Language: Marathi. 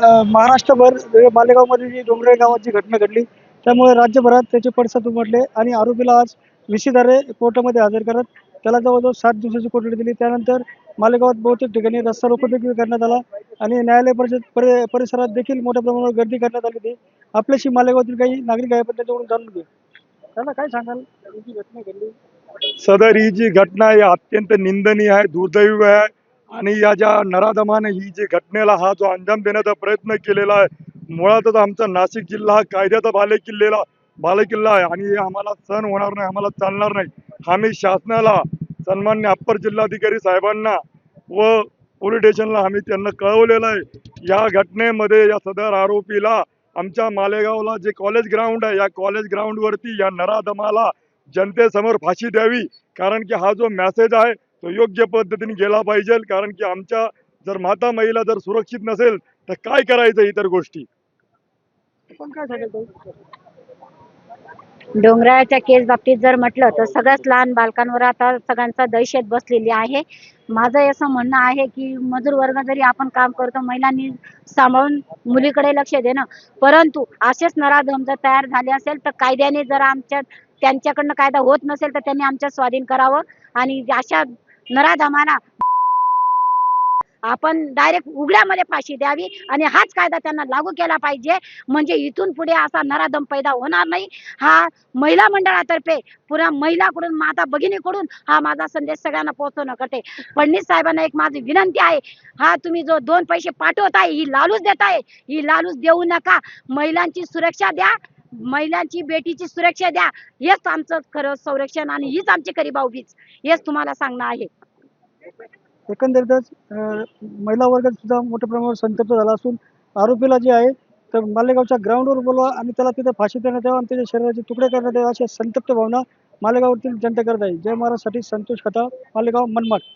महाराष्ट्रभर मालेगावमध्ये जी डोंगरे गावाची घटना घडली त्यामुळे राज्यभरात त्याचे पडसाद उमटले आणि आरोपीला आज विसीधारे कोर्टामध्ये हजर करत त्याला जवळजवळ 7 दिवसाची कोठडी दिली. त्यानंतर मालेगावात बहुतेक ठिकाणी रस्ता रोको देखील करण्यात आला आणि न्यायालय परिसरात देखील मोठ्या प्रमाणावर गर्दी करण्यात आली होती. आपल्याशी मालेगावातील काही नागरिक आहे आपण त्याच्याकडून जाणून घेऊ. त्याला काय सांगाल ही जी घटना घडली? सदर ही जी घटना आहे अत्यंत निंदनीय आहे, दुर्दैवी आहे आणि या ज्या नराधमाने ही जी घटनेला हा जो अंजाम देण्याचा प्रयत्न केलेला आहे, मुळातच आमचा नाशिक जिल्हा हा कायद्याचा बालेकिल्ला आहे आणि हे आम्हाला सहन होणार नाही, आम्हाला चालणार नाही. आम्ही शासनाला, सन्मान्य अप्पर जिल्हाधिकारी साहेबांना व पोलीस स्टेशनला आम्ही त्यांना कळवलेलं आहे. या घटनेमध्ये या सदर आरोपीला आमच्या मालेगावला जे कॉलेज ग्राउंड आहे, या कॉलेज ग्राउंडवरती या नराधमाला जनतेसमोर फाशी द्यावी. कारण की हा जो मेसेज आहे तो योग्य पद्धतीने गेला पाहिजे. कारण की आमच्या जर माता महिला जर सुरक्षित नसेल तर काय करायचं इतर गोष्टी. पण काय सांगाल ताई? डोंगराळच्या केस बाबतीत जर म्हटलं तर सगळ्याच लहान बालकांवर आता सगळ्यांचा दहशत बसलेली आहे. माझं असं म्हणणं आहे की मजूर वर्ग जरी आपण काम करतो, महिलांनी सांभाळून मुलीकडे लक्ष देणं, परंतु असेच नराधम जर तयार झाले असेल तर कायद्याने जर त्यांच्याकडनं कायदा होत नसेल तर त्यांनी आमच्या स्वाधीन करावं आणि अशा नराधमांना आपण डायरेक्ट उघड्यामध्ये फाशी द्यावी आणि हाच कायदा त्यांना लागू केला पाहिजे. म्हणजे इथून पुढे असा नराधम पैदा होणार नाही. हा महिला मंडळातर्फे पुन्हा महिलाकडून, माता भगिनीकडून हा माझा संदेश सगळ्यांना पोहोचवणं करते. फडणवीस साहेबांना एक माझी विनंती आहे, हा तुम्ही जो 2 पैसे पाठवताय, ही लालूच देताय, ही लालूच देऊ नका. महिलांची सुरक्षा द्या, महिलांची बेटीची सुरक्षा द्या. हेच आमचं खरं संरक्षण आणि हीच आमची खरी भाऊबीज. हेच तुम्हाला सांगणं आहे. एकंदरीतच महिला वर्ग सुद्धा मोठ्या प्रमाणावर संतप्त झाला असून आरोपीला जे आहे तर मालेगावच्या ग्राउंडवर बोलवा आणि त्याला तिथे फाशी देण्यात यावं आणि त्याच्या शरीराचे तुकडे करण्यात यावे अशा संतप्त भावना मालेगावातील जनता करत आहे. जय महाराजसाठी संतोष खता, मालेगाव, मनमाड.